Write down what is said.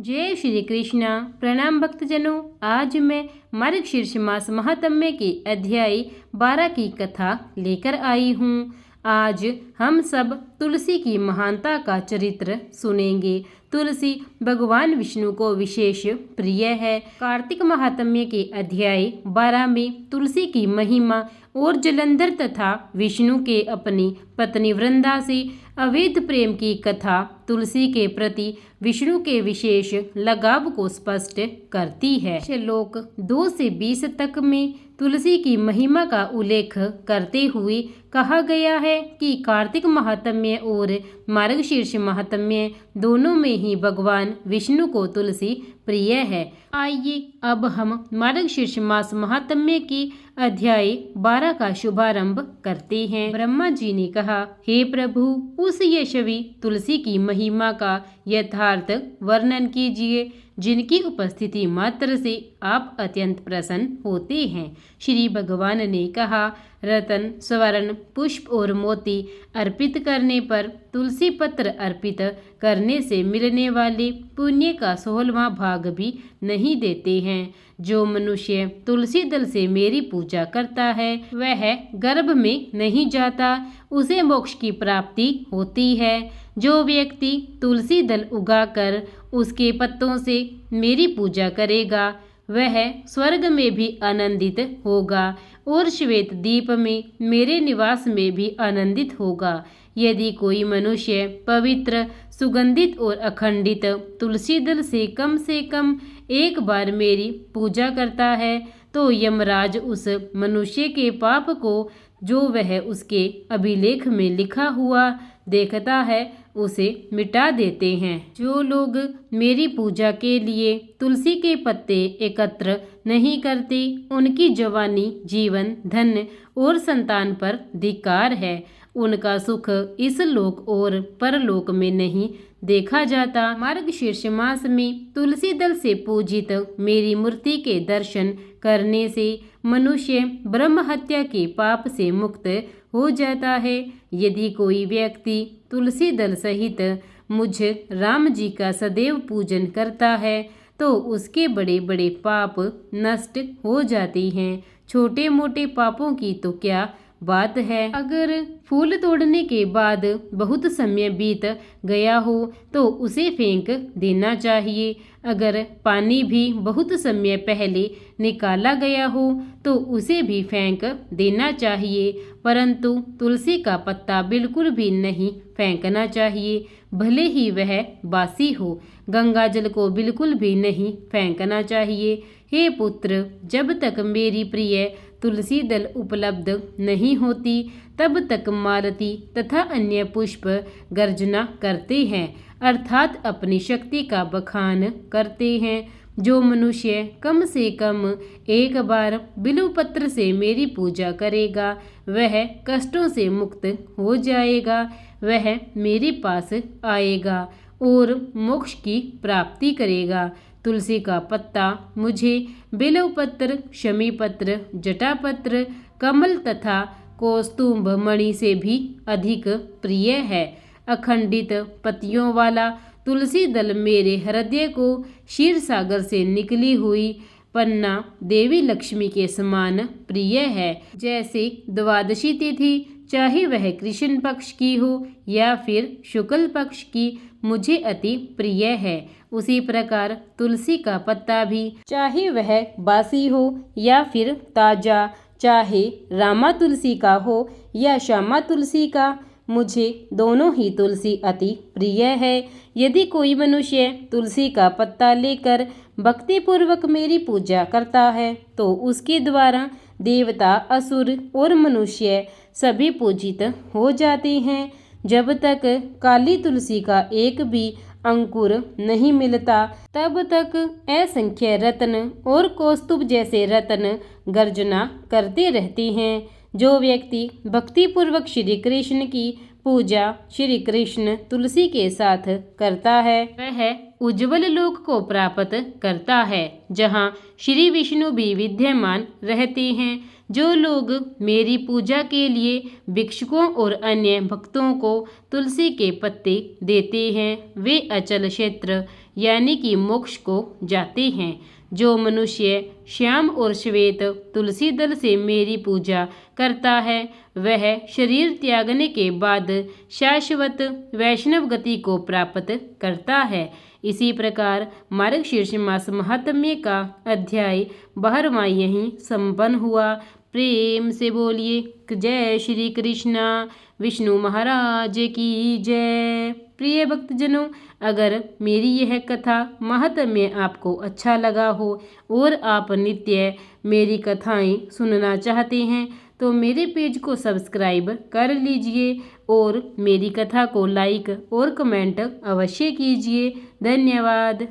जय श्री कृष्णा। प्रणाम भक्तजनों। आज मैं मार्गशीर्ष मास महात्म्य के अध्याय 12 की कथा लेकर आई हूँ। आज हम सब तुलसी की महानता का चरित्र सुनेंगे। तुलसी भगवान विष्णु को विशेष प्रिय है। कार्तिक महात्म्य के अध्याय 12 में तुलसी की महिमा और जलंधर तथा विष्णु के अपनी पत्नी वृंदा से अवैध प्रेम की कथा तुलसी के प्रति विष्णु के विशेष लगाव को स्पष्ट करती है। श्लोक 2 से 20 तक में तुलसी की महिमा का उल्लेख करते हुए कहा गया है कि कार्तिक महात्म्य और मार्गशीर्ष महात्म्य दोनों में ही भगवान विष्णु को तुलसी प्रिय है। आइए अब हम मार्गशीर्ष मास महात्म्य की अध्याय 12 का शुभारंभ करते हैं। ब्रह्मा जी ने कहा, हे प्रभु, उस यशवी तुलसी की महिमा का यथार्थ वर्णन कीजिए जिनकी उपस्थिति मात्र से आप अत्यंत प्रसन्न होते हैं। श्री भगवान ने कहा, रतन, स्वर्ण, पुष्प और मोती अर्पित करने पर तुलसी पत्र अर्पित करने से मिलने वाले पुण्य का 16वां भाग भी नहीं देते हैं। जो मनुष्य तुलसी दल से मेरी पूजा करता है वह गर्भ में नहीं जाता, उसे मोक्ष की प्राप्ति होती है। जो व्यक्ति तुलसी दल उगाकर उसके पत्तों से मेरी पूजा करेगा वह स्वर्ग में भी आनंदित होगा और श्वेत द्वीप में मेरे निवास में भी आनंदित होगा। यदि कोई मनुष्य पवित्र, सुगंधित और अखंडित तुलसी दल से कम एक बार मेरी पूजा करता है तो यमराज उस मनुष्य के पाप को जो वह उसके अभिलेख में लिखा हुआ देखता है उसे मिटा देते हैं। जो लोग मेरी पूजा के लिए तुलसी के पत्ते एकत्र नहीं करते उनकी जवानी, जीवन, धन और संतान पर धिक्कार है। उनका सुख इस लोक और परलोक में नहीं देखा जाता। मार्गशीर्ष मास में तुलसी दल से पूजित मेरी मूर्ति के दर्शन करने से मनुष्य ब्रह्म हत्या के पाप से मुक्त हो जाता है। यदि कोई व्यक्ति तुलसी दल सहित मुझ राम जी का सदैव पूजन करता है तो उसके बड़े बड़े पाप नष्ट हो जाते हैं। छोटे मोटे पापों की तो क्या बात है। अगर फूल तोड़ने के बाद बहुत समय बीत गया हो तो उसे फेंक देना चाहिए। अगर पानी भी बहुत समय पहले निकाला गया हो तो उसे भी फेंक देना चाहिए, परंतु तुलसी का पत्ता बिल्कुल भी नहीं फेंकना चाहिए, भले ही वह बासी हो। गंगा जल को बिल्कुल भी नहीं फेंकना चाहिए। हे पुत्र, जब तक मेरी प्रिय तुलसी दल उपलब्ध नहीं होती तब तक मालती तथा अन्य पुष्प गर्जना करते हैं, अर्थात अपनी शक्ति का बखान करते हैं। जो मनुष्य कम से कम एक बार बिल्व पत्र से मेरी पूजा करेगा वह कष्टों से मुक्त हो जाएगा, वह मेरे पास आएगा और मोक्ष की प्राप्ति करेगा। तुलसी का पत्ता मुझे बिल्व पत्र, शमी पत्र, जटा पत्र, कमल तथा कौस्तुभ मणि से भी अधिक प्रिय है। अखंडित पत्तियों वाला तुलसी दल मेरे हृदय को क्षीर सागर से निकली हुई पन्ना देवी लक्ष्मी के समान प्रिय है। जैसे द्वादशी तिथि, चाहे वह कृष्ण पक्ष की हो या फिर शुक्ल पक्ष की, मुझे अति प्रिय है, उसी प्रकार तुलसी का पत्ता भी, चाहे वह बासी हो या फिर ताजा, चाहे रामा तुलसी का हो या श्यामा तुलसी का, मुझे दोनों ही तुलसी अति प्रिय है। यदि कोई मनुष्य तुलसी का पत्ता लेकर भक्तिपूर्वक मेरी पूजा करता है तो उसके द्वारा देवता, असुर और मनुष्य सभी पूजित हो जाते हैं। जब तक काली तुलसी का एक भी अंकुर नहीं मिलता तब तक असंख्य रत्न और कौस्तुभ जैसे रत्न गर्जना करते रहते हैं। जो व्यक्ति भक्तिपूर्वक श्री कृष्ण की पूजा श्री कृष्ण तुलसी के साथ करता है वह उज्ज्वल लोक को प्राप्त करता है जहाँ श्री विष्णु भी विद्यमान रहते हैं। जो लोग मेरी पूजा के लिए भिक्षुकों और अन्य भक्तों को तुलसी के पत्ते देते हैं वे अचल क्षेत्र यानी कि मोक्ष को जाते हैं। जो मनुष्य श्याम और श्वेत तुलसी दल से मेरी पूजा करता है वह शरीर त्यागने के बाद शाश्वत वैष्णव गति को प्राप्त करता है। इसी प्रकार मार्गशीर्ष मास महात्म्य का अध्याय 12वां यहीं संपन्न हुआ। प्रेम से बोलिए जय श्री कृष्णा। विष्णु महाराज की जय। प्रिय भक्तजनों, अगर मेरी यह कथा महात्म्य आपको अच्छा लगा हो और आप नित्य मेरी कथाएं सुनना चाहते हैं तो मेरे पेज को सब्सक्राइब कर लीजिए और मेरी कथा को लाइक और कमेंट अवश्य कीजिए। धन्यवाद।